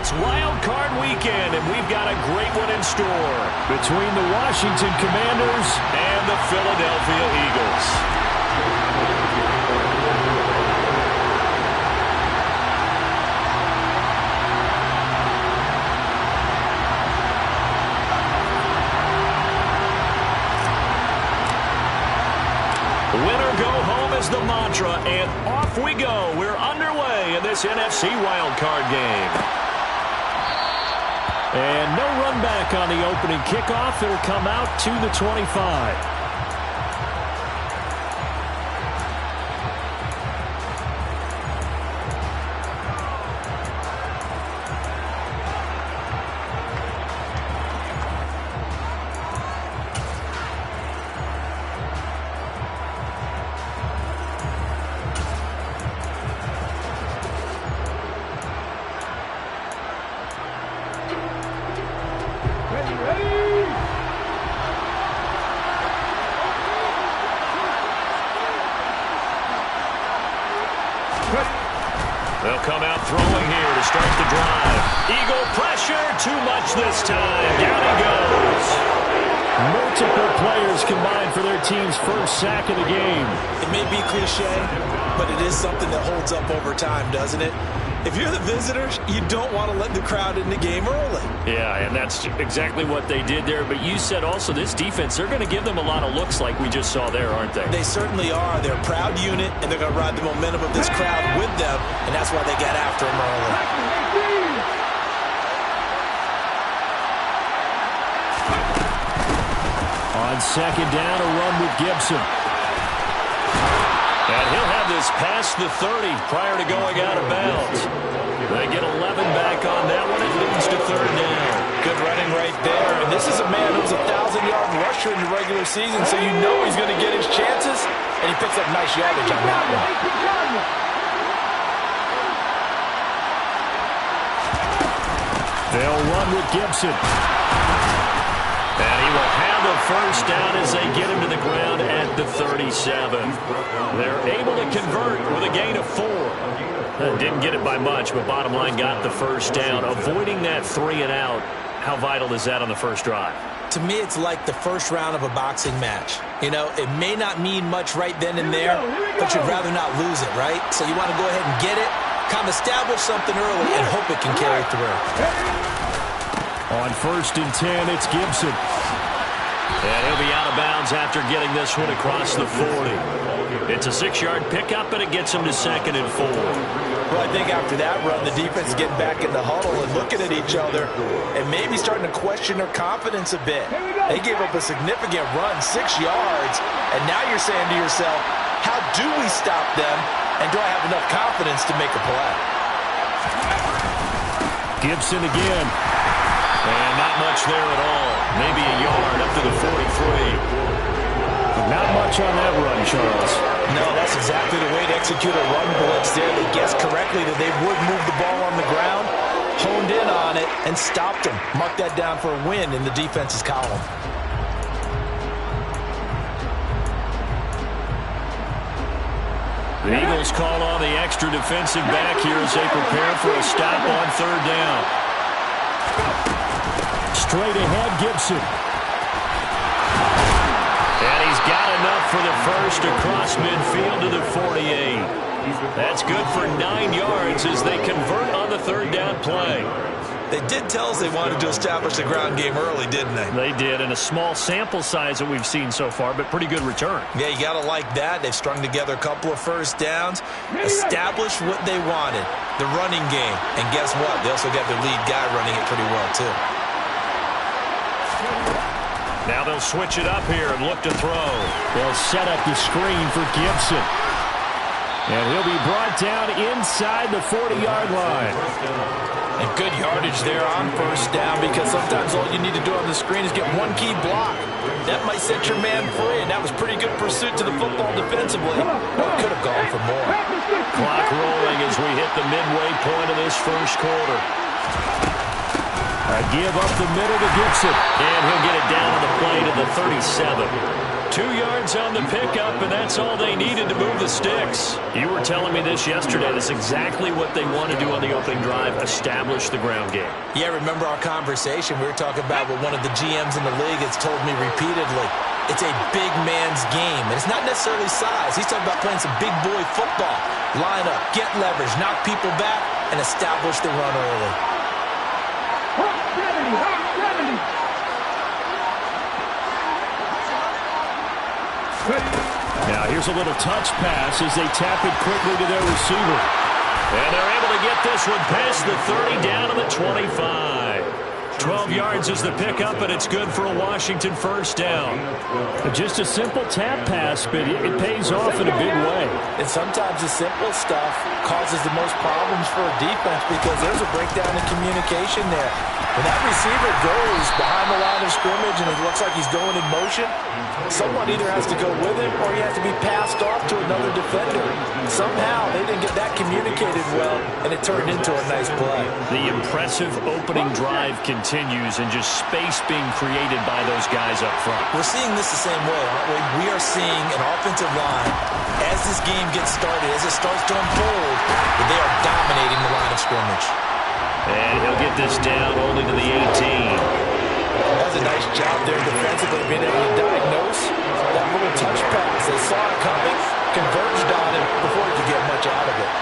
It's Wildcard weekend, and we've got a great one in store between the Washington Commanders and the Philadelphia Eagles. Winner go home is the mantra, and off we go. We're underway in this NFC wildcard game. And no run back on the opening kickoff. It'll come out to the 25. They'll come out throwing here to start the drive. Eagle pressure, too much this time. Down he goes. Multiple players combined for their team's first sack of the game. It may be cliche, but it is something that holds up over time, doesn't it? If you're the visitors, you don't want to let the crowd in the game early. Yeah, and that's exactly what they did there. But you said also this defense, they're going to give them a lot of looks like we just saw there, aren't they? They certainly are. They're a proud unit, and they're going to ride the momentum of this crowd with them, and that's why they got after them early. On second down, a run with Gibson. And he'll have this past the 30 prior to going out of bounds. They get 11 back on that one. It leads to third down. Good running right there. And this is a man who's a 1,000-yard rusher in the regular season, so you know he's going to get his chances, and he picks up nice yardage on that one. They'll run with Gibson. And he will have the first down as they get him to the ground at the 37. They're able to convert with a gain of 4. Didn't get it by much, but bottom line got the first down. Avoiding that 3 and out, how vital is that on the first drive? To me, it's like the first round of a boxing match. You know, it may not mean much right then and there, but you'd rather not lose it, right? So you want to go ahead and get it, kind of establish something early, and hope it can carry through. On first and 10, it's Gibson. And he'll be out of bounds after getting this one across the 40. It's a 6-yard pickup, and it gets him to second and 4. Well, I think after that run, the defense is getting back in the huddle and looking at each other and maybe starting to question their confidence a bit. They gave up a significant run, 6 yards, and now you're saying to yourself, how do we stop them, and do I have enough confidence to make a play? Gibson again. And not much there at all. Maybe a yard up to the 43. Not much on that run, Charles. No, that's exactly the way to execute a run blitz there. They guessed correctly that they would move the ball on the ground, honed in on it, and stopped them. Mark that down for a win in the defense's column. The Eagles call on the extra defensive back here as they prepare for a stop on third down. Straight ahead, Gibson. And he's got enough for the first across midfield to the 48. That's good for 9 yards as they convert on the third down play. They did tell us they wanted to establish the ground game early, didn't they? They did, and a small sample size that we've seen so far, but pretty good return. Yeah, you got to like that. They've strung together a couple of first downs, established what they wanted, the running game. And guess what? They also got their lead guy running it pretty well, too. Now they'll switch it up here and look to throw. They'll set up the screen for Gibson. And he'll be brought down inside the 40-yard line. And good yardage there on first down, because sometimes all you need to do on the screen is get one key block. That might set your man free, and that was pretty good pursuit to the football defensively. But could have gone for more. Clock rolling as we hit the midway point of this first quarter. A give up the middle to Gibson. And he'll get it down to the play to the 37. 2 yards on the pickup, and that's all they needed to move the sticks. You were telling me this yesterday. That's exactly what they want to do on the opening drive, establish the ground game. Yeah, remember our conversation? We were talking about what one of the GMs in the league has told me repeatedly. It's a big man's game, and it's not necessarily size. He's talking about playing some big boy football. Line up, get leverage, knock people back, and establish the run early. Now here's a little touch pass as they tap it quickly to their receiver. And they're able to get this one past the 30 down to the 25. 12 yards is the pickup, and it's good for a Washington first down. Just a simple tap pass, but it pays off in a big way. And sometimes the simple stuff causes the most problems for a defense because there's a breakdown in communication there. When that receiver goes behind the line of scrimmage and it looks like he's going in motion, someone either has to go with him or he has to be passed off to another defender. Somehow they didn't get that communicated well, and it turned into a nice play. The impressive opening drive continues, and just space being created by those guys up front. We're seeing this the same way, aren't we? We are seeing an offensive line, as this game gets started, as it starts to unfold, that they are dominating the line of scrimmage. And he'll get this down only to the 18. That's a nice job there defensively, being able to diagnose that little touch pass. They saw it coming, converged on him before he could get much out of it.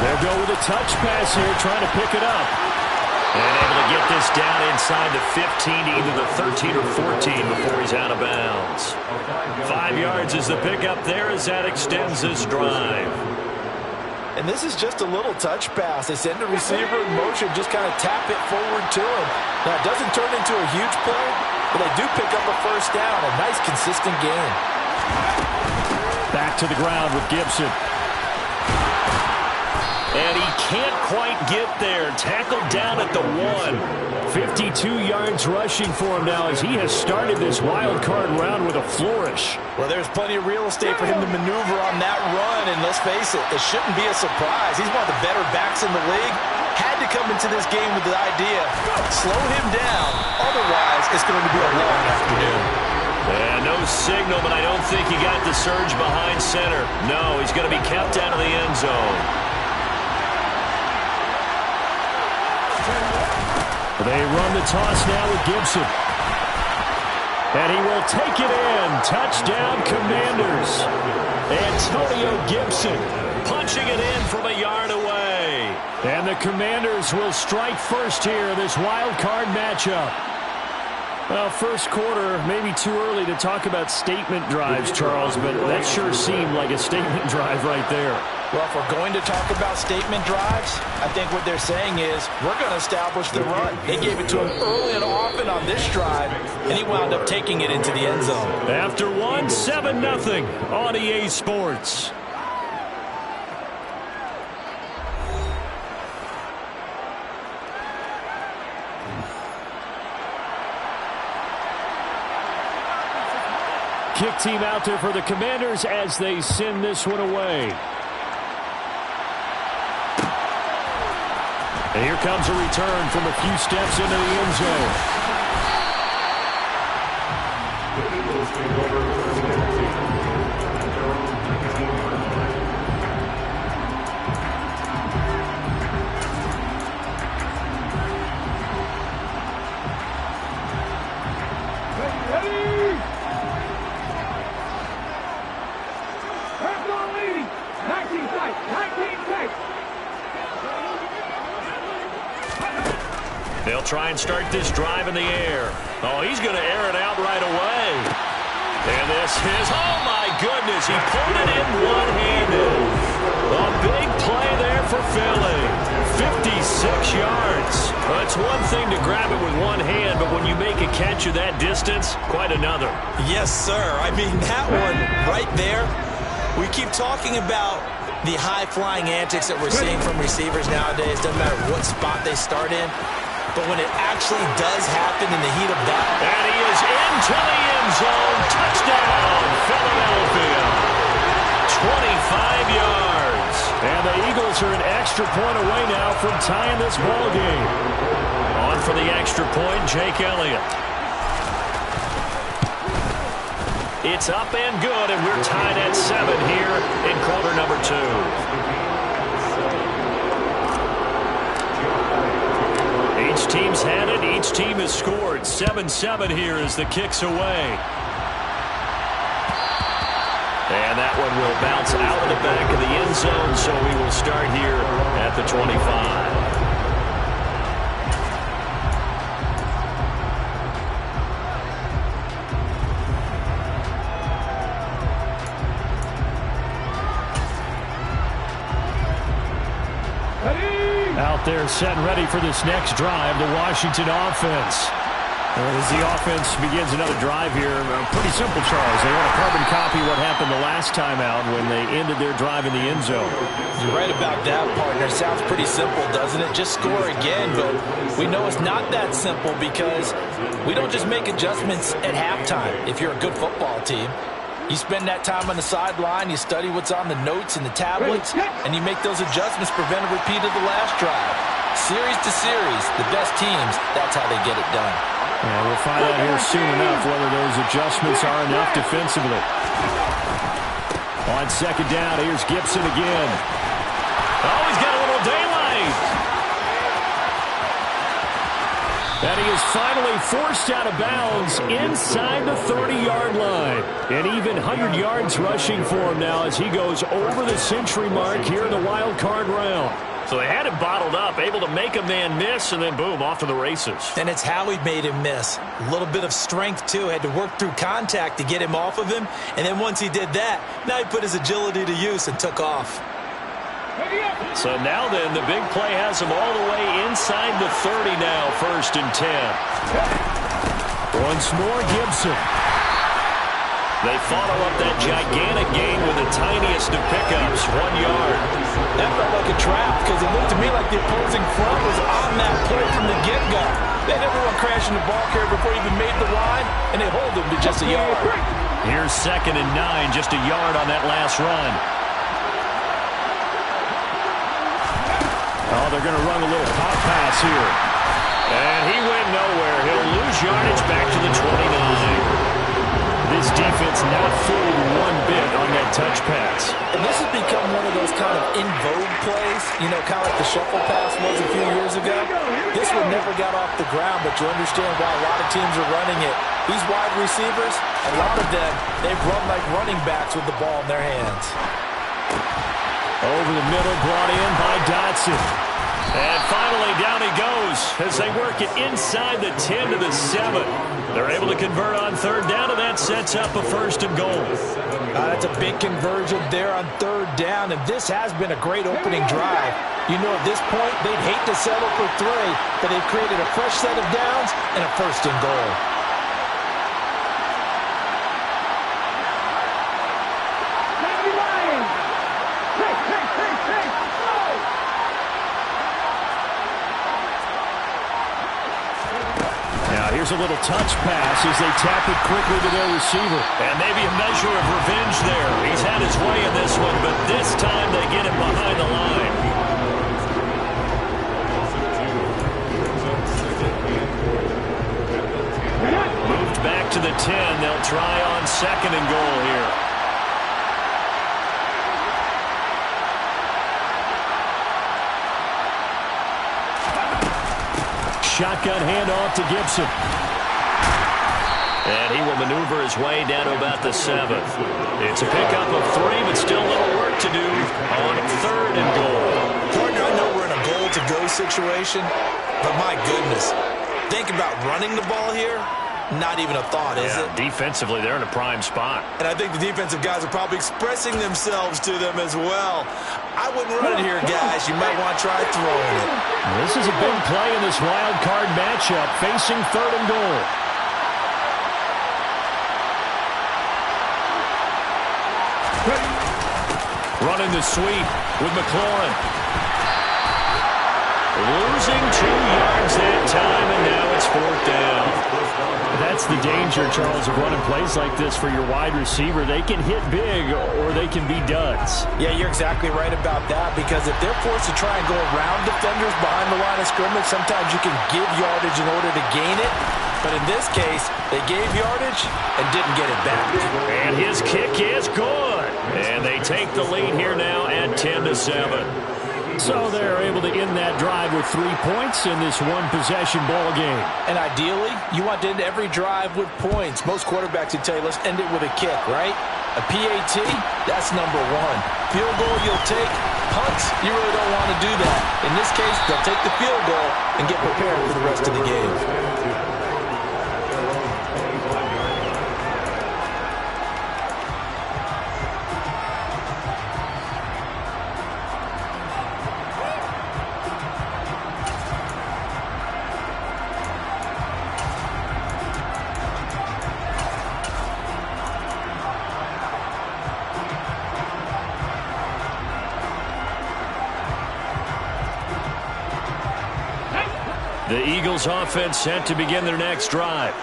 They'll go with a touch pass here, trying to pick it up. And able to get this down inside the 15 to either the 13 or 14 before he's out of bounds. 5 yards is the pickup there as that extends this drive. And this is just a little touch pass. They send the receiver in motion, just kind of tap it forward to him. Now, it doesn't turn into a huge play, but they do pick up a first down. A nice, consistent gain. Back to the ground with Gibson. And he can't quite get there. Tackled down at the 1. 52 yards rushing for him now as he has started this wild card round with a flourish. Well, there's plenty of real estate for him to maneuver on that run, and let's face it, it shouldn't be a surprise. He's one of the better backs in the league. Had to come into this game with the idea, slow him down, otherwise it's going to be a long afternoon. Yeah, no signal, but I don't think he got the surge behind center. No, he's going to be kept out of the end zone. They run the toss now with Gibson. And he will take it in. Touchdown, Commanders. Antonio Gibson punching it in from a yard away. And the Commanders will strike first here in this wild card matchup. Well, first quarter, maybe too early to talk about statement drives, Charles, but that sure seemed like a statement drive right there. Well, if we're going to talk about statement drives, I think what they're saying is we're going to establish the run. They gave it to him early and often on this drive, and he wound up taking it into the end zone. After one, 7-0 on EA Sports. Kick team out there for the Commanders as they send this one away. And here comes a return from a few steps into the end zone. They'll try and start this drive in the air. Oh, he's going to air it out right away. And this is, oh my goodness, he pulled it in one-handed. A big play there for Philly. 56 yards. Well, it's one thing to grab it with one hand, but when you make a catch of that distance, quite another. Yes, sir. I mean, that one right there, we keep talking about the high-flying antics that we're seeing from receivers nowadays. Doesn't matter what spot they start in. But when it actually does happen in the heat of battle. And he is into the end zone. Touchdown, Philadelphia. 25 yards. And the Eagles are an extra point away now from tying this ball game. On for the extra point, Jake Elliott. It's up and good, and we're tied at 7 here in quarter number 2. Each team's had it. Each team has scored. 7-7 here as the kick's away. And that one will bounce out of the back of the end zone, so we will start here at the 25. Out there set and ready for this next drive, the Washington offense. As the offense begins another drive here, pretty simple, Charles. They want to carbon copy what happened the last time out when they ended their drive in the end zone. You're right about that, partner. Sounds pretty simple, doesn't it? Just score again, but we know it's not that simple because we don't just make adjustments at halftime if you're a good football team. You spend that time on the sideline, you study what's on the notes and the tablets, and you make those adjustments, prevent a repeat of the last drive. Series to series, the best teams, that's how they get it done. Yeah, we'll find out here soon enough whether those adjustments are enough defensively. On second down, here's Gibson again. Oh, he's got a little daylight. And he is finally forced out of bounds inside the 30-yard line. And even 100 yards rushing for him now as he goes over the century mark here in the wild card round. So they had him bottled up, able to make a man miss, and then boom, off to the races. And it's how he made him miss. A little bit of strength, too. Had to work through contact to get him off of him. And then once he did that, now he put his agility to use and took off. So now then, the big play has him all the way inside the 30 now, 1st and 10. Once more, Gibson. They follow up that gigantic gain with the tiniest of pickups, 1 yard. That felt like a trap because it looked to me like the opposing front was on that play from the get-go. They had everyone crashing the ball carrier before he even made the line, and they hold him to just a yard. Here's 2nd and 9, just a yard on that last run. Oh, they're going to run a little pop pass here. And he went nowhere. He'll lose yardage back to the 29. This defense not fooled one bit on that touch pass. And this has become one of those kind of in vogue plays, you know, kind of like the shuffle pass was a few years ago. This one never got off the ground, but you understand why a lot of teams are running it. These wide receivers, a lot of them, they've run like running backs with the ball in their hands. Over the middle, brought in by Dotson. And finally, down he goes as they work it inside the 10 to the 7. They're able to convert on 3rd down, and that sets up a 1st and goal. That's a big conversion there on 3rd down, and this has been a great opening drive. You know, at this point, they'd hate to settle for 3, but they've created a fresh set of downs and a 1st and goal. Here's a little touch pass as they tap it quickly to their receiver. And maybe a measure of revenge there. He's had his way in this one, but this time they get him behind the line. Moved back to the 10. They'll try on 2nd and goal here. Shotgun handoff to Gibson. And he will maneuver his way down to about the 7th. It's a pickup of 3, but still a little work to do on 3rd and goal. Partner, I know we're in a goal-to-go situation, but my goodness, think about running the ball here. Not even a thought, is it? Defensively, they're in a prime spot. And I think the defensive guys are probably expressing themselves to them as well. I wouldn't run it here, guys. You might want to try throwing it. This is a big play in this wild card matchup, facing 3rd and goal. Running the sweep with McLaurin. Losing 2 yards that time, and now it's 4th down. That's the danger, Charles, of running plays like this for your wide receiver. They can hit big or they can be duds. Yeah, you're exactly right about that, because if they're forced to try and go around defenders behind the line of scrimmage, sometimes you can give yardage in order to gain it. But in this case, they gave yardage and didn't get it back. And his kick is good. And they take the lead here now at 10-7. So they're able to end that drive with 3 points in this one-possession ball game. And ideally, you want to end every drive with points. Most quarterbacks would tell you, let's end it with a kick, right? A PAT, that's number 1. Field goal you'll take. Punts, you really don't want to do that. In this case, they'll take the field goal and get prepared for the rest of the game. The Eagles offense set to begin their next drive.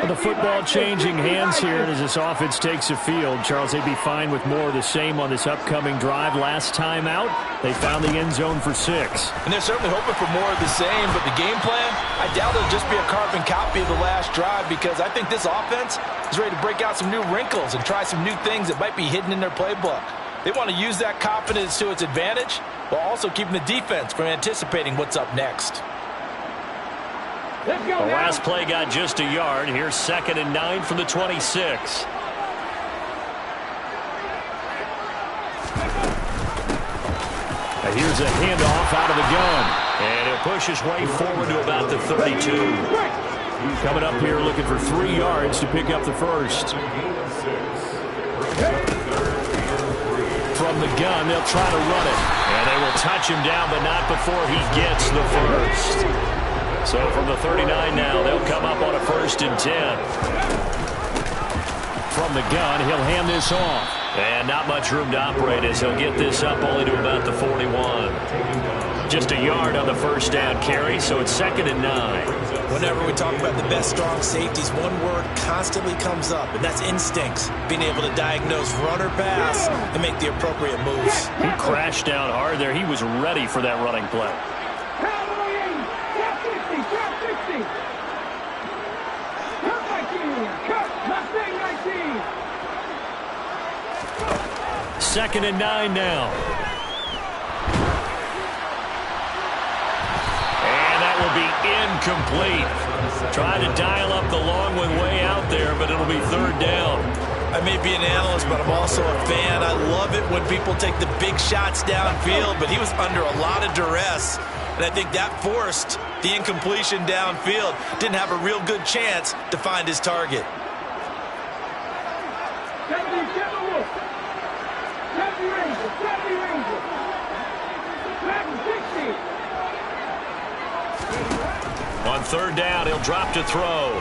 The football changing hands here as this offense takes the field. Charles, they'd be fine with more of the same on this upcoming drive. Last time out, they found the end zone for 6. And they're certainly hoping for more of the same, but the game plan, I doubt it'll just be a carbon copy of the last drive, because I think this offense is ready to break out some new wrinkles and try some new things that might be hidden in their playbook. They want to use that confidence to its advantage while also keeping the defense from anticipating what's up next. The last play got just a yard. Here's 2nd and 9 from the 26. Here's a handoff out of the gun. And he'll push his way forward to about the 32. Coming up here looking for 3 yards to pick up the first. From the gun, they'll try to run it. And they will touch him down, but not before he gets the first. So from the 39 now, they'll come up on a 1st and 10. From the gun, he'll hand this off. And not much room to operate as he'll get this up only to about the 41. Just a yard on the 1st down carry, so it's 2nd and 9. Whenever we talk about the best strong safeties, one word constantly comes up, and that's instincts. Being able to diagnose run or pass and make the appropriate moves. He crashed down hard there. He was ready for that running play. 2nd and 9 now. And that will be incomplete. Trying to dial up the long one way out there, but it'll be 3rd down. I may be an analyst, but I'm also a fan. I love it when people take the big shots downfield, but he was under a lot of duress. And I think that forced the incompletion downfield. Didn't have a real good chance to find his target. On 3rd down, he'll drop to throw.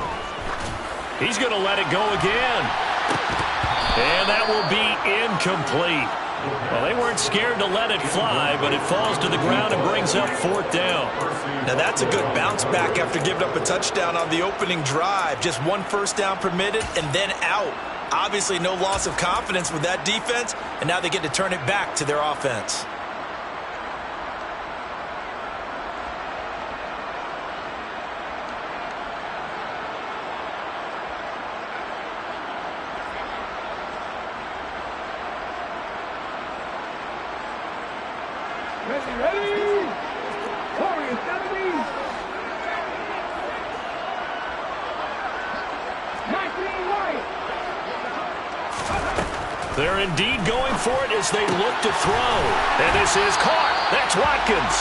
He's going to let it go again. And that will be incomplete. Well, they weren't scared to let it fly, but it falls to the ground and brings up 4th down. Now that's a good bounce back after giving up a touchdown on the opening drive. Just 1 first down permitted and then out. Obviously no loss of confidence with that defense, and now they get to turn it back to their offense. They're indeed going for it as they look to throw. And this is caught. That's Watkins.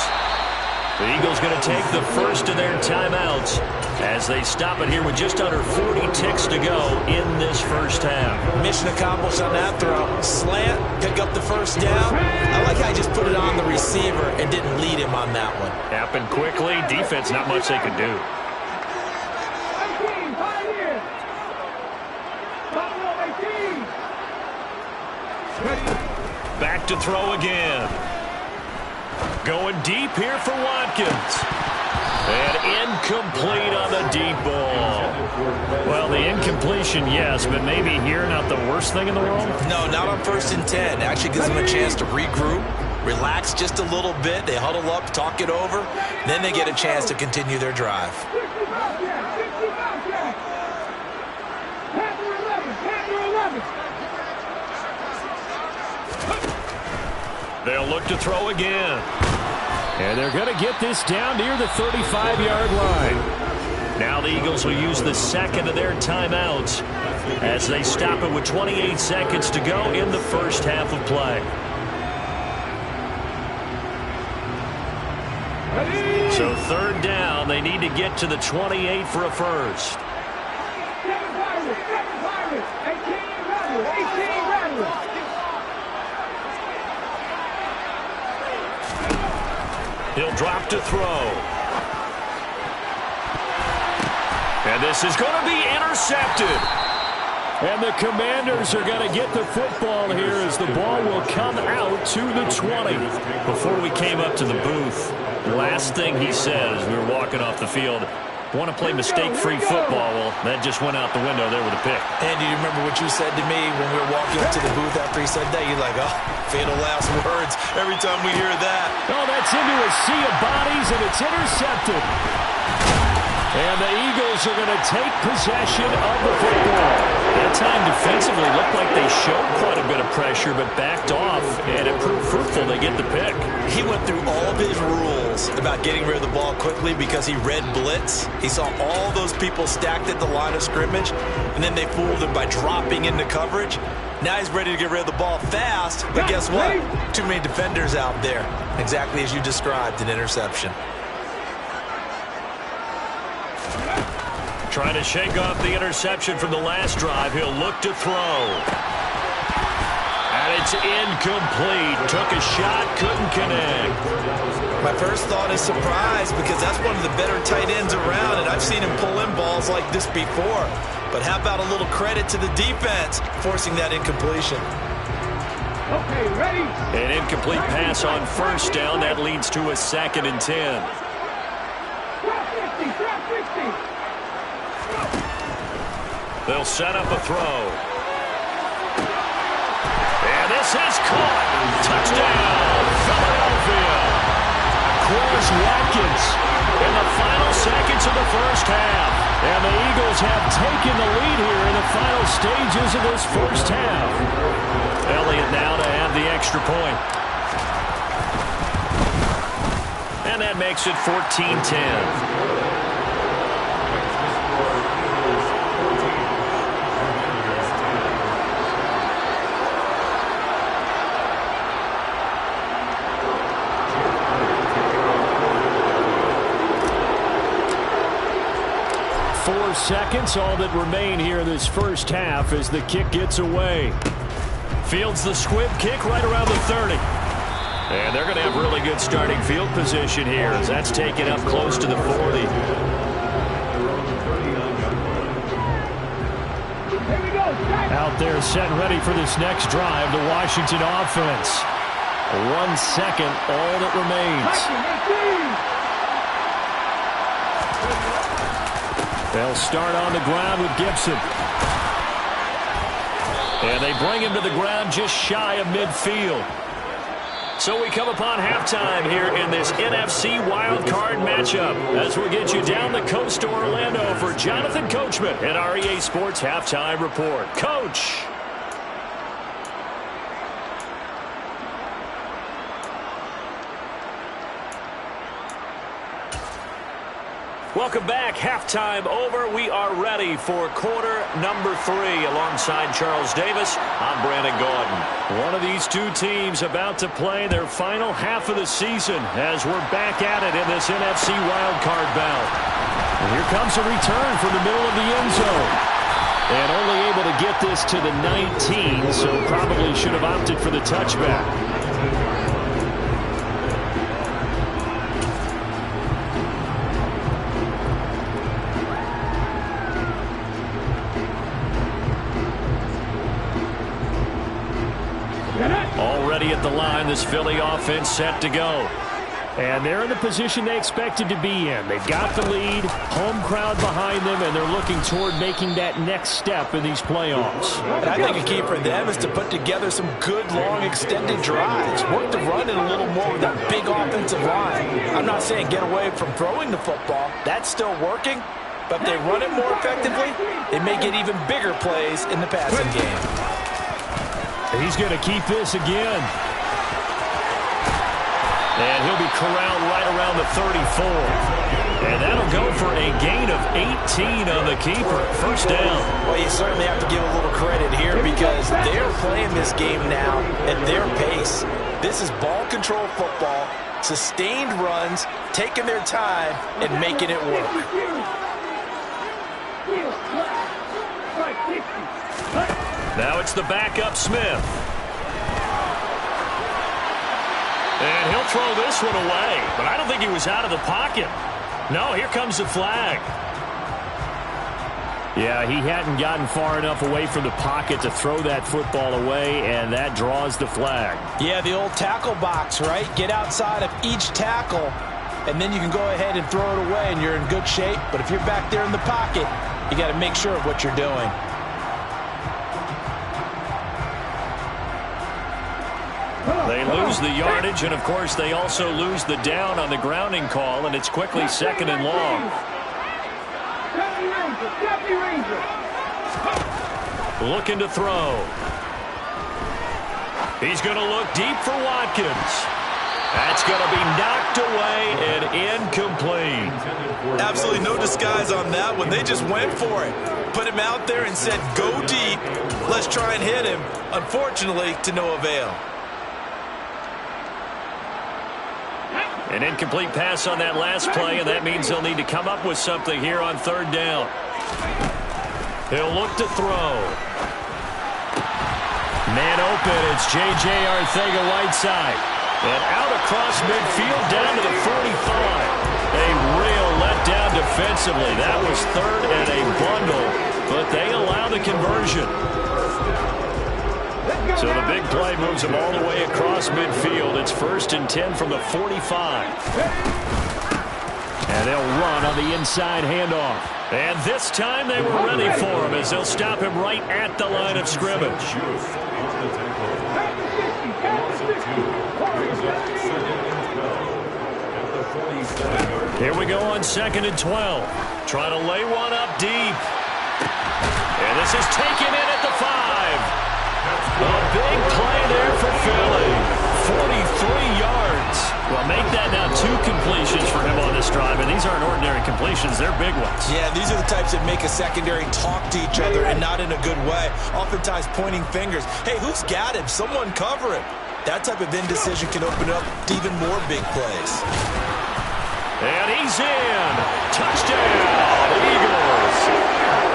The Eagles going to take the first of their timeouts as they stop it here with just under 40 ticks to go in this first half. Mission accomplished on that throw. Slant, pick up the first down. I like how he just put it on the receiver and didn't lead him on that one. Happened quickly. Defense, not much they could do. Back to throw again. Going deep here for Watkins. And incomplete on the deep ball. Well, the incompletion, yes, but maybe here not the worst thing in the world? No, not on 1st and 10. Actually gives them a chance to regroup, relax just a little bit. They huddle up, talk it over. Then they get a chance to continue their drive. They'll look to throw again. And they're going to get this down near the 35-yard line. Now the Eagles will use the second of their timeouts as they stop it with 28 seconds to go in the first half of play. So 3rd down, they need to get to the 28 for a first. He'll drop to throw. And this is going to be intercepted. And the Commanders are going to get the football here as the ball will come out to the 20. Before we came up to the booth, the last thing he said as we were walking off the field, want to play mistake-free football. Well, that just went out the window there with a pick. Andy, you remember what you said to me when we were walking up to the booth after he said that? You're like, oh, fatal last words every time we hear that. Oh, that's into a sea of bodies, and it's intercepted. And the Eagles are going to take possession of the football. That time defensively looked like they showed quite a bit of pressure but backed off, and it proved fruitful. They get the pick. He went through all of his rules about getting rid of the ball quickly because he read blitz. He saw all those people stacked at the line of scrimmage, and then they fooled him by dropping into coverage. Now he's ready to get rid of the ball fast, but guess what? Too many defenders out there. Exactly as you described, an interception. Trying to shake off the interception from the last drive. He'll look to throw. And it's incomplete. Took a shot, couldn't connect. My first thought is surprise because that's one of the better tight ends around, and I've seen him pull in balls like this before. But how about a little credit to the defense forcing that incompletion? Okay, ready? An incomplete pass on 1st down. That leads to a 2nd and 10. They'll set up a throw. And this is caught. Touchdown, Philadelphia. Chris Watkins in the final seconds of the first half. And the Eagles have taken the lead here in the final stages of this first half. Elliott now to have the extra point. And that makes it 14-10. 4 seconds, all that remain here in this first half as the kick gets away. Fields the squib kick right around the 30. And they're going to have really good starting field position here as that's taken up close to the 40. Out there set and ready for this next drive, the Washington offense. 1 second, all that remains. They'll start on the ground with Gibson. And they bring him to the ground just shy of midfield. So we come upon halftime here in this NFC Wildcard matchup as we get you down the coast to Orlando for Jonathan Coachman at our EA Sports Halftime Report. Coach. Welcome back. Halftime over. We are ready for quarter number 3. Alongside Charles Davis, I'm Brandon Gaudin. One of these two teams about to play their final half of the season as we're back at it in this NFC wildcard bout. And here comes a return from the middle of the end zone. And only able to get this to the 19, so probably should have opted for the touchback. Already at the line, this Philly offense set to go. And they're in the position they expected to be in. They've got the lead, home crowd behind them, and they're looking toward making that next step in these playoffs. And I think a key for them is to put together some good, long, extended drives. Work the run in a little more with that big offensive line. I'm not saying get away from throwing the football. That's still working. But if they run it more effectively, they may get even bigger plays in the passing game. And he's going to keep this again. And he'll be corralled right around the 34. And that'll go for a gain of 18 on the keeper. First down. Well, you certainly have to give a little credit here because they're playing this game now at their pace. This is ball control football, sustained runs, taking their time, and making it work. Now it's the backup Smith. And he'll throw this one away, but I don't think he was out of the pocket. No, here comes the flag. Yeah, he hadn't gotten far enough away from the pocket to throw that football away, and that draws the flag. Yeah, the old tackle box, right? Get outside of each tackle, and then you can go ahead and throw it away, and you're in good shape. But if you're back there in the pocket, you got to make sure of what you're doing. They lose the yardage, and, of course, they also lose the down on the grounding call, and it's quickly second and long. Looking to throw. He's going to look deep for Watkins. That's going to be knocked away and incomplete. Absolutely no disguise on that one. They just went for it. Put him out there and said, go deep. Let's try and hit him. Unfortunately, to no avail. An incomplete pass on that last play, and that means they'll need to come up with something here on third down. He'll look to throw. Man open, it's J.J. Arcega-Whiteside. And out across midfield down to the 45. A real letdown defensively. That was third and a bundle, but they allow the conversion. So the big play moves them all the way across midfield. It's 1st and 10 from the 45. And they'll run on the inside handoff. And this time they were ready for him as they'll stop him right at the line of scrimmage. Here we go on 2nd and 12. Trying to lay one up deep. And this is taken in at the 5. A big play there for Philly. 43 yards. Well, make that now 2 completions for him on this drive, and these aren't ordinary completions. They're big ones. Yeah, these are the types that make a secondary talk to each other and not in a good way. Oftentimes pointing fingers. Hey, who's got him? Someone cover him. That type of indecision can open up to even more big plays. And he's in. Touchdown, Eagles.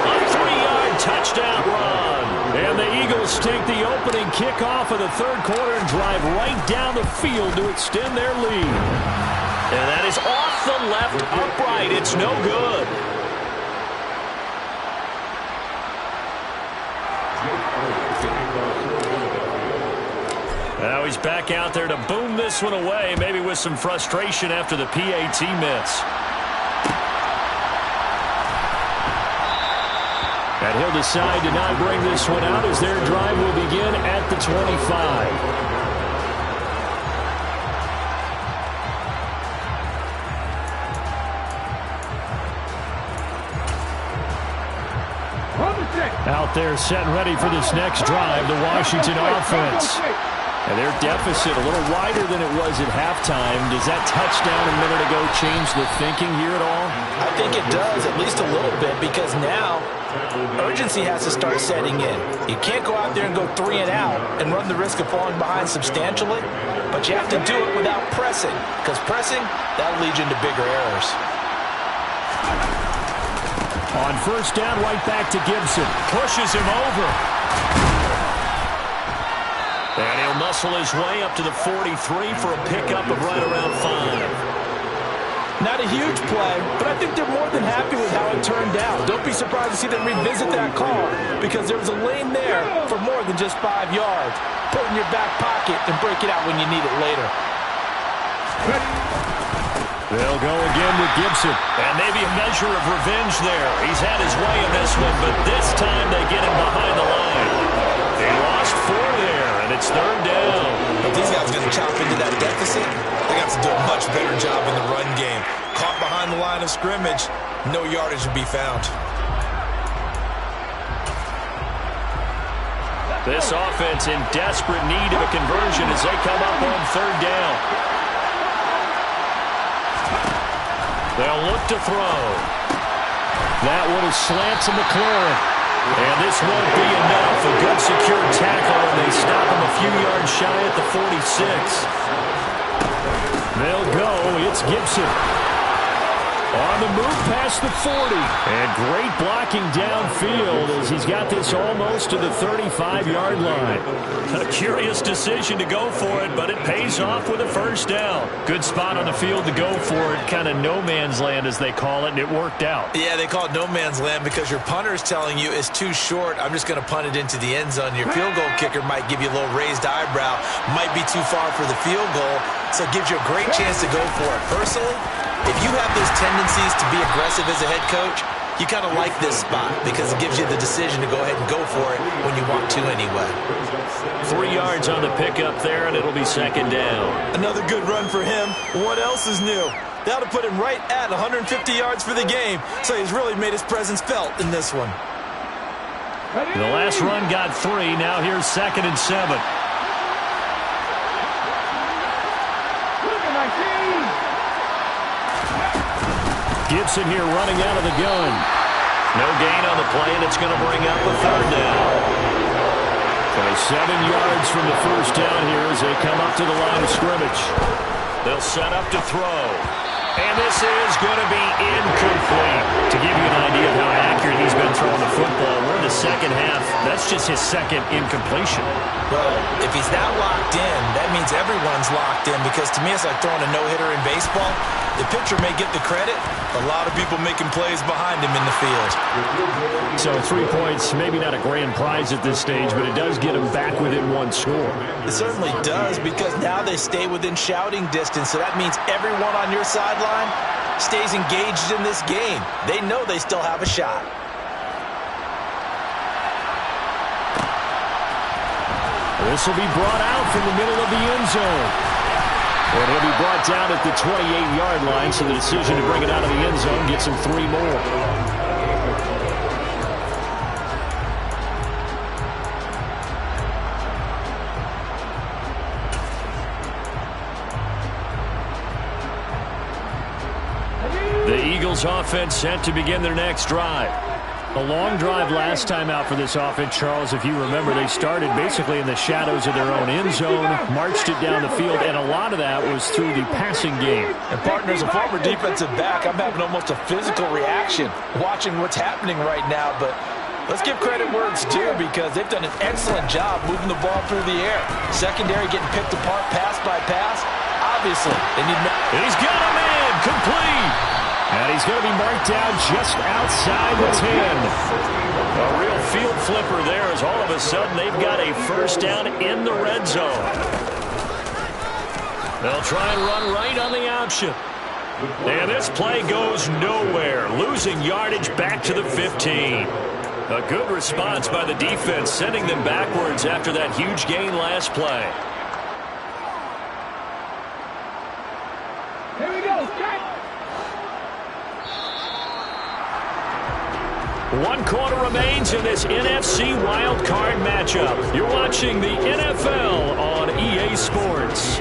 A 3-yard touchdown run. And the Eagles take the opening kickoff of the third quarter and drive right down the field to extend their lead. And that is off the left upright. It's no good. Now he's back out there to boom this one away, maybe with some frustration after the PAT miss. And he'll decide to not bring this one out as their drive will begin at the 25. Out there set and ready for this next drive, the Washington offense. And their deficit a little wider than it was at halftime. Does that touchdown a minute ago change the thinking here at all? I think it does, at least a little bit, because now urgency has to start setting in. You can't go out there and go 3 and out and run the risk of falling behind substantially, but you have to do it without pressing, because pressing, that'll lead you into bigger errors. On first down, right back to Gibson. Pushes him over. And he'll muscle his way up to the 43 for a pickup of right around 5. Not a huge play, but I think they're more than happy with how it turned out. Don't be surprised to see them revisit that call because there was a lane there for more than just 5 yards. Put it in your back pocket and break it out when you need it later. They'll go again with Gibson. And maybe a measure of revenge there. He's had his way in this one, but this time they get him behind the line. They lost 4 there, and it's 3rd down. If these guys are going to chop into that deficit, they got to do a much better job in the run game. Caught behind the line of scrimmage, no yardage to be found. This offense in desperate need of a conversion as they come up on 3rd down. They'll look to throw. That one is slant to McLaurin. And this won't be enough. A good secure tackle, and they stop him a few yards shy at the 46. They'll go. It's Gibson. On the move past the 40. And great blocking downfield as he's got this almost to the 35-yard line. A curious decision to go for it, but it pays off with a 1st down. Good spot on the field to go for it. Kind of no man's land, as they call it, and it worked out. Yeah, they call it no man's land because your punter is telling you it's too short. I'm just going to punt it into the end zone. Your field goal kicker might give you a little raised eyebrow. Might be too far for the field goal, so it gives you a great chance to go for it. Personally, if you have those tendencies to be aggressive as a head coach, you kind of like this spot because it gives you the decision to go ahead and go for it when you want to anyway. 3 yards on the pickup there, and it'll be 2nd down. Another good run for him. What else is new? That'll put him right at 150 yards for the game, so he's really made his presence felt in this one. The last run got 3. Now here's 2nd and 7. Gibson here running out of the gun. No gain on the play, and it's going to bring up a 3rd down. 7 yards from the 1st down here as they come up to the line of scrimmage. They'll set up to throw. And this is going to be incomplete. To give you an idea of how accurate he's been throwing the football, we're in the 2nd half. That's just his 2nd incompletion. Well, if he's that locked in, that means everyone's locked in because to me it's like throwing a no-hitter in baseball. The pitcher may get the credit. A lot of people making plays behind him in the field. So 3 points, maybe not a grand prize at this stage, but it does get them back within 1 score. It certainly does because now they stay within shouting distance. So that means everyone on your sideline stays engaged in this game. They know they still have a shot. This will be brought out from the middle of the end zone. And it'll be brought down at the 28-yard line, so the decision to bring it out of the end zone gets him 3 more. The Eagles offense set to begin their next drive. A long drive last time out for this offense, Charles. If you remember, they started basically in the shadows of their own end zone, marched it down the field, and a lot of that was through the passing game. And partner, as a former defensive back, I'm having almost a physical reaction watching what's happening right now. But let's give credit where it's due because they've done an excellent job moving the ball through the air. Secondary getting picked apart pass by pass. Obviously, they need... He's got a man complete. And he's going to be marked down just outside the 10. A real field flipper there as all of a sudden they've got a 1st down in the red zone. They'll try and run right on the option. And this play goes nowhere, losing yardage back to the 15. A good response by the defense, sending them backwards after that huge gain last play. Here we go, Jack. 1 quarter remains in this NFC Wildcard matchup. You're watching the NFL on EA Sports.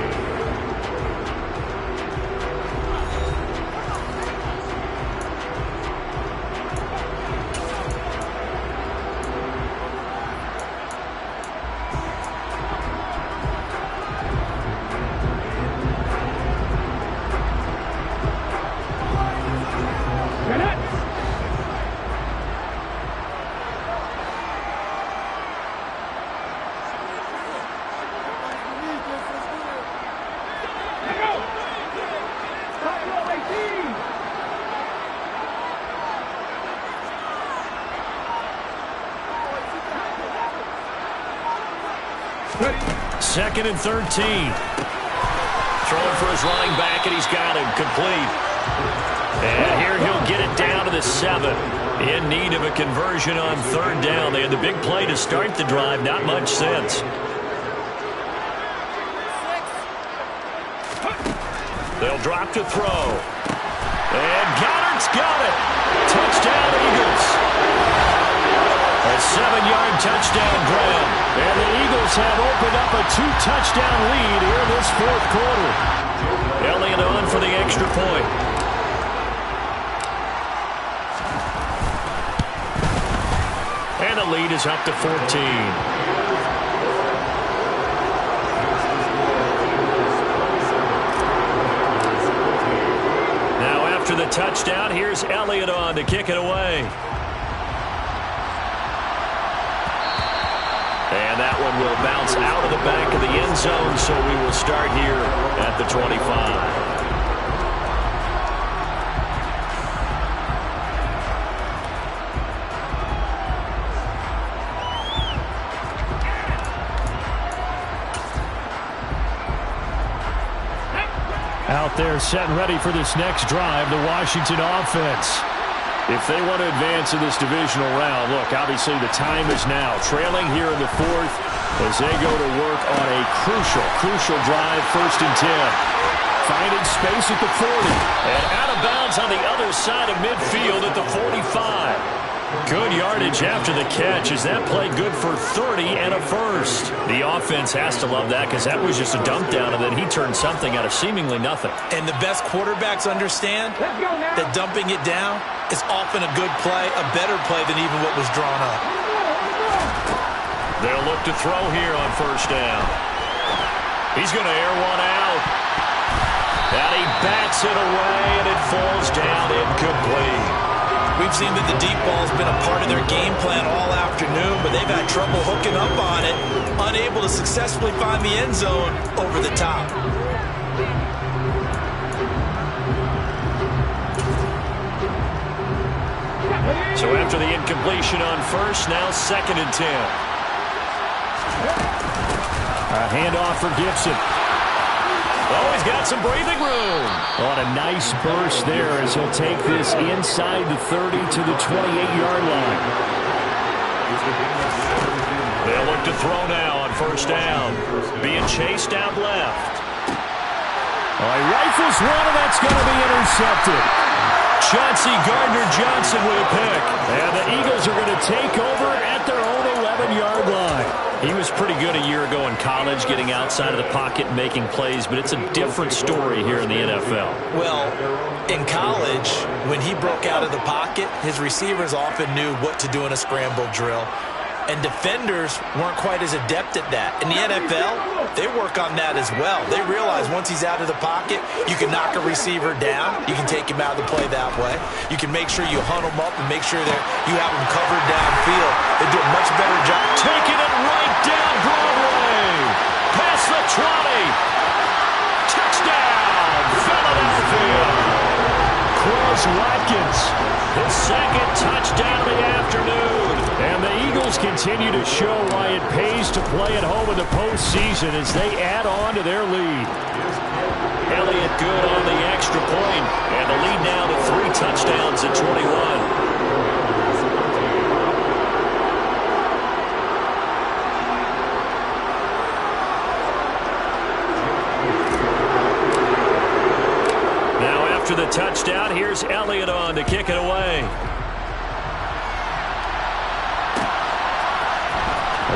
Second and 13. throwing for his running back, and he's got him complete. And here he'll get it down to the 7. In need of a conversion on 3rd down. They had the big play to start the drive. Not much since. They'll drop to throw. And Goddard's got it. Touchdown, Eagles. A 7-yard touchdown grab. And the Eagles have opened up a 2-touchdown lead here in this 4th quarter. Elliott on for the extra point. And the lead is up to 14. Now after the touchdown, here's Elliott on to kick it away. And that one will bounce out of the back of the end zone, so we will start here at the 25. Out there set and ready for this next drive, the Washington offense. If they want to advance in this divisional round, look, obviously the time is now. Trailing here in the 4th as they go to work on a crucial drive, 1st and 10. Finding space at the 40. And out of bounds on the other side of midfield at the 45. Good yardage after the catch as that played good for 30 and a first. The offense has to love that because that was just a dump down, and then he turned something out of seemingly nothing. And the best quarterbacks understand that dumping it down is often a good play, a better play than even what was drawn up. They'll look to throw here on 1st down. He's going to air one out. And he bats it away, and it falls down incomplete. We've seen that the deep ball's been a part of their game plan all afternoon, but they've had trouble hooking up on it, unable to successfully find the end zone over the top. So after the incompletion on 1st, now 2nd and 10. A handoff for Gibson. Oh, he's got some breathing room. On a nice burst there as he'll take this inside the 30 to the 28-yard line. They'll look to throw now on 1st down. Being chased out left. Oh, he rifles one, and that's going to be intercepted. Chauncey Gardner-Johnson with a pick. And the Eagles are going to take over at their own 11-yard line. He was pretty good a year ago in college, getting outside of the pocket and making plays, but it's a different story here in the NFL. Well, in college, when he broke out of the pocket, his receivers often knew what to do in a scramble drill. And defenders weren't quite as adept at that. In the NFL, they work on that as well. They realize once he's out of the pocket, you can knock a receiver down. You can take him out of the play that way. You can make sure you hunt him up and make sure that you have him covered downfield. They do a much better job. Taking it right down Broadway. Past the 20. Touchdown, Philadelphia. Quez Watkins. His 2nd touchdown of the afternoon. And the Eagles continue to show why it pays to play at home in the postseason as they add on to their lead. Elliott good on the extra point. And the lead now to 3 touchdowns at 21. After the touchdown, here's Elliott on to kick it away.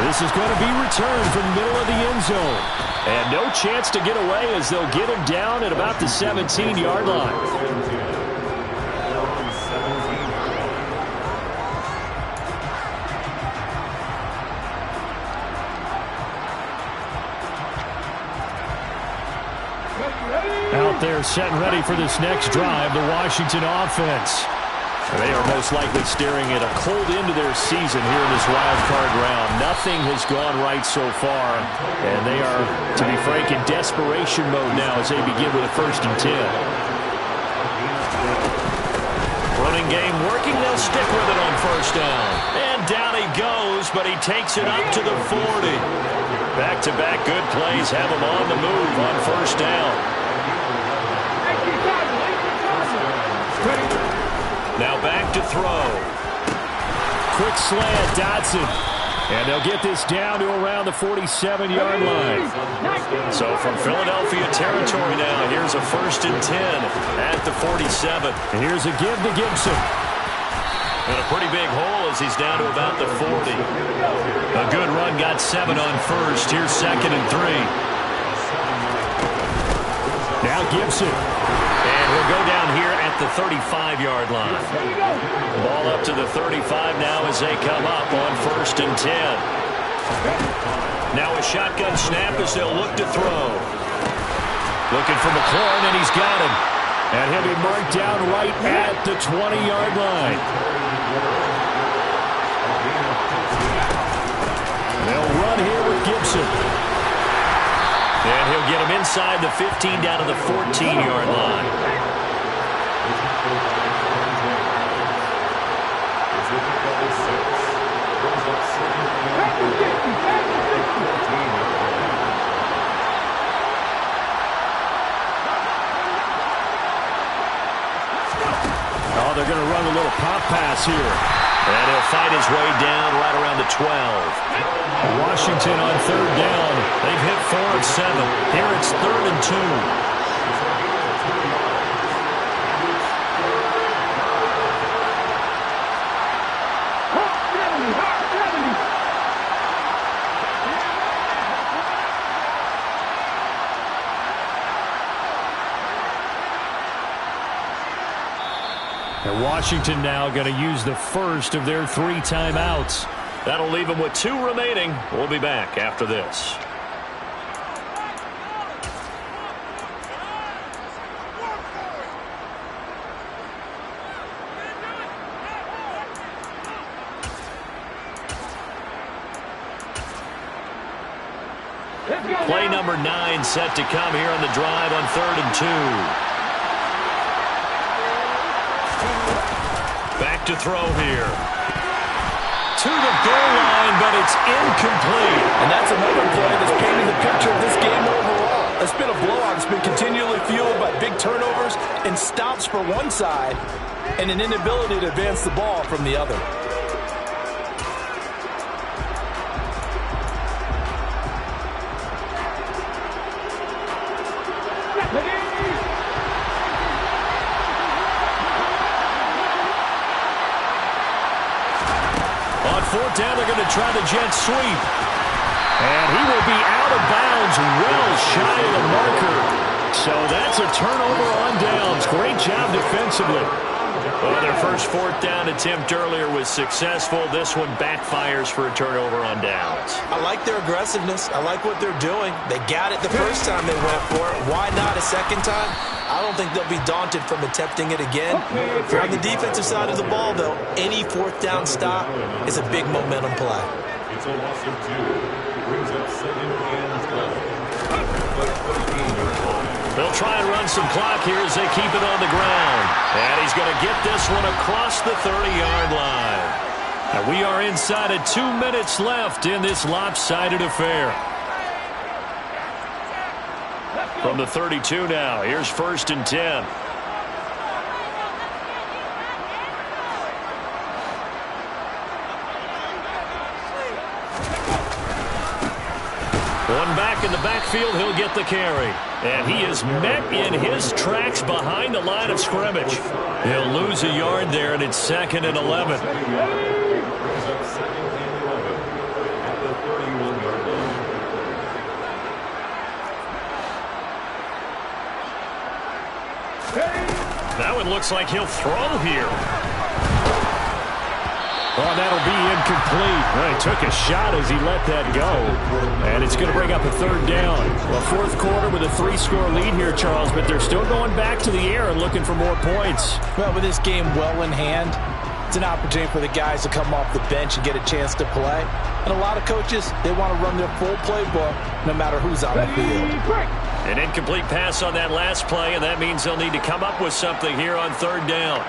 This is going to be returned from the middle of the end zone. And no chance to get away as they'll get him down at about the 17-yard line. Out there set and ready for this next drive, the Washington offense. They are most likely staring at a cold end to their season here in this wild card round. Nothing has gone right so far, and they are, to be frank, in desperation mode now as they begin with a 1st and 10. Running game working, they'll stick with it on 1st down. And down he goes, but he takes it up to the 40. Back-to-back good plays have him on the move on 1st down. throw. Quick slant, Dotson. And they'll get this down to around the 47-yard line. So from Philadelphia territory now, here's a 1st and 10 at the 47. And here's a give to Gibson. And a pretty big hole as he's down to about the 40. A good run, got 7 on first. Here's 2nd and 3. Now Gibson. And he'll go down here at the 35-yard line. Ball up to the 35 now as they come up on 1st and 10. Now a shotgun snap as they'll look to throw. Looking for McLaurin, and he's got him. And he'll be marked down right at the 20-yard line. They'll run here with Gibson. And he'll get him inside the 15 down to the 14-yard line. Oh, they're going to run a little pop pass here. And he'll fight his way down right around the 12. Washington on 3rd down. They've hit 4 of 7. Here it's 3rd and 2. And Washington now going to use the first of their 3 timeouts. That'll leave them with 2 remaining. We'll be back after this. Play number 9 set to come here on the drive on 3rd and 2. Back to throw here. To the goal line, but it's incomplete. And that's another play that's painting the picture of this game overall. It's been a blowout. It's been continually fueled by big turnovers and stops for one side and an inability to advance the ball from the other. On 4th down, they're going to try the jet sweep. And he will be out of bounds, well shy of the marker. So that's a turnover on downs. Great job defensively. Well, their first 4th down attempt earlier was successful. This one backfires for a turnover on downs. I like their aggressiveness. I like what they're doing. They got it the first time they went for it. Why not a second time? I don't think they'll be daunted from attempting it again. On the defensive side of the ball, though, any 4th down stop is a big momentum play. It's a loss of 2. Brings up 7 hands left. They'll try and run some clock here as they keep it on the ground. And he's going to get this one across the 30-yard line. And we are inside of 2 minutes left in this lopsided affair. From the 32 now, here's 1st and 10. One back in the backfield, he'll get the carry. And he is met in his tracks behind the line of scrimmage. He'll lose a yard there, and it's 2nd and 11. That one looks like he'll throw here. Oh, that'll be incomplete. Well, he took a shot as he let that go. And it's going to bring up a 3rd down. Well, 4th quarter with a 3-score lead here, Charles, but they're still going back to the air and looking for more points. Well, with this game well in hand, it's an opportunity for the guys to come off the bench and get a chance to play. And a lot of coaches, they want to run their full playbook no matter who's on the field. An incomplete pass on that last play, and that means they'll need to come up with something here on 3rd down.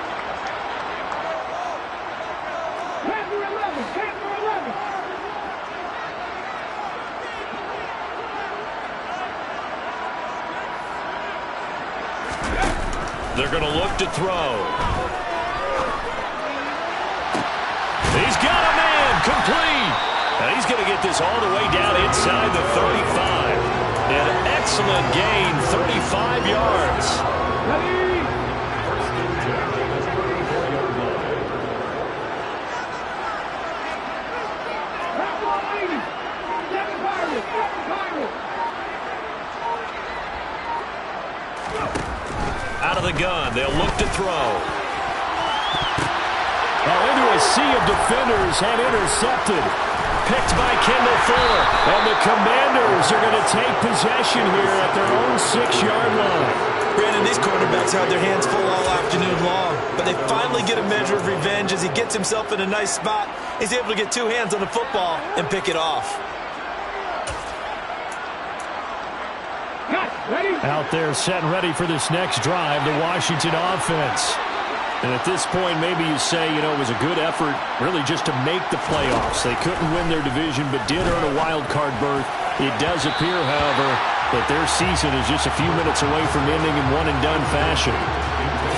They're going to look to throw. He's got a man complete. And he's going to get this all the way down inside the 35. An excellent gain, 35 yards. Out of the gun, they'll look to throw. Into a sea of defenders and intercepted. Picked by Kendall Fuller. And the Commanders are going to take possession here at their own 6-yard line. Brandon, these quarterbacks had their hands full all afternoon long, but they finally get a measure of revenge as he gets himself in a nice spot. He's able to get two hands on the football and pick it off. Out there set and ready for this next drive, the Washington offense. And at this point, maybe you say, it was a good effort really just to make the playoffs. They couldn't win their division, but did earn a wild card berth. It does appear, however, that their season is just a few minutes away from ending in one-and-done fashion.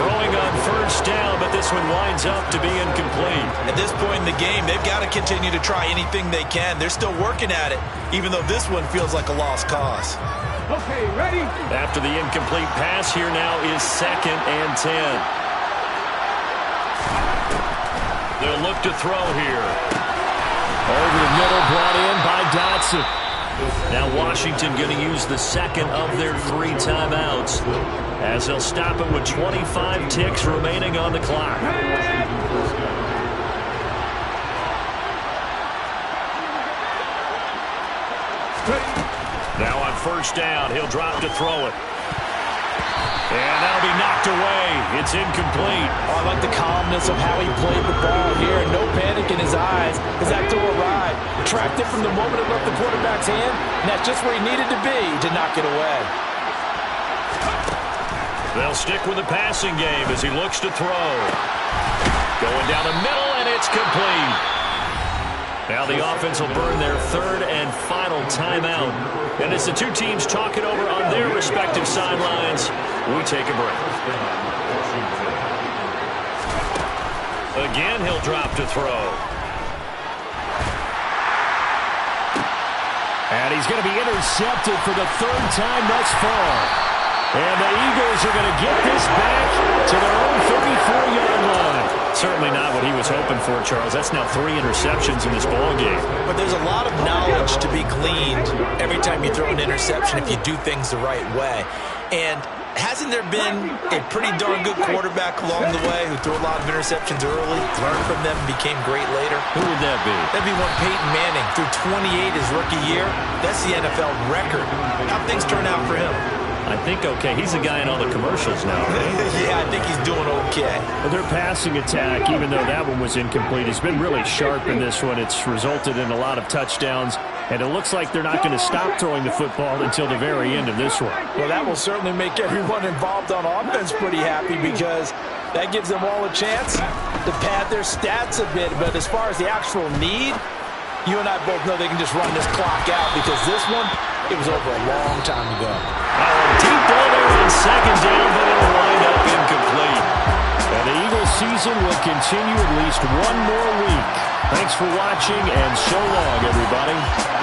Throwing on first down, but this one winds up to be incomplete. At this point in the game, they've got to continue to try anything they can. They're still working at it, even though this one feels like a lost cause. Okay, ready? After the incomplete pass, here now is 2nd and 10. They'll look to throw here. Over the middle, brought in by Dotson. Now Washington going to use the second of their 3 timeouts as they'll stop it with 25 ticks remaining on the clock. Now on first down, he'll drop to throw it. And that'll be knocked away. It's incomplete. Oh, I like the calmness of how he played the ball here. No panic in his eyes as that throw arrived. Tracked it from the moment it left the quarterback's hand, and that's just where he needed to be to knock it away. They'll stick with the passing game as he looks to throw. Going down the middle, and it's complete. Now the offense will burn their 3rd and final timeout. And as the two teams talk it over on their respective sidelines, we take a break. Again, he'll drop to throw. And he's going to be intercepted for the 3rd time thus far. And the Eagles are going to get this back to their own 34-yard line. Certainly not what he was hoping for, Charles. That's now 3 interceptions in this ballgame. But there's a lot of knowledge to be gleaned every time you throw an interception if you do things the right way. And hasn't there been a pretty darn good quarterback along the way who threw a lot of interceptions early, learned from them, and became great later? Who would that be? That'd be one Peyton Manning. Threw 28 his rookie year. That's the NFL record. How'd things turn out for him? I think okay. He's the guy in all the commercials now, right? Yeah, I think he's doing okay. Well, their passing attack, even though that one was incomplete, has been really sharp in this one. It's resulted in a lot of touchdowns, and it looks like they're not going to stop throwing the football until the very end of this one. Well, that will certainly make everyone involved on offense pretty happy because that gives them all a chance to pad their stats a bit. But as far as the actual need, you and I both know they can just run this clock out because this one, it was over a long time ago. Deep ball there on 2nd down, but it'll wind up incomplete. And the Eagles season will continue at least one more week. Thanks for watching, and so long, everybody.